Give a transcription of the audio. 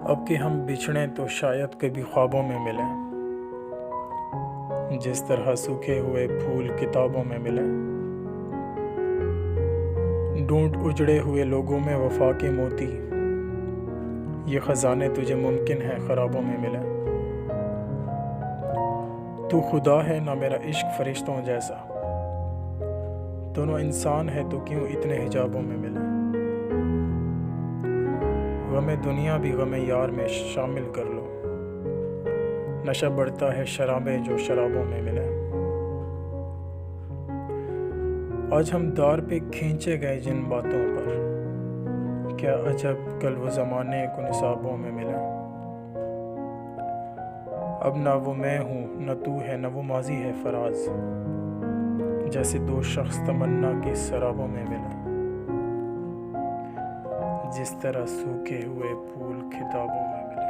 अब कि हम बिछड़ें तो शायद कभी ख्वाबों में मिलें, जिस तरह सूखे हुए फूल किताबों में मिलें। ढूंढ उजड़े हुए लोगों में वफा के मोती, ये ख़जाने तुझे मुमकिन है ख़राबों में मिलें। तू खुदा है ना मेरा इश्क फरिश्तों जैसा, दोनों इंसान है तो क्यों इतने हिजाबों में मिले। गमे दुनिया भी गमे यार में शामिल कर लो, नशा बढ़ता है शराबें जो शराबों में मिले। आज हम दार पे खींचे गए जिन बातों पर, क्या अजब कल वो ज़माने को निसाबों में मिले। अब ना वो मैं हूँ न तू है न वो माजी है फराज, जैसे दो शख्स तमन्ना की सराबों में मिले। जिस तरह सूखे हुए फूल किताबों में मिले।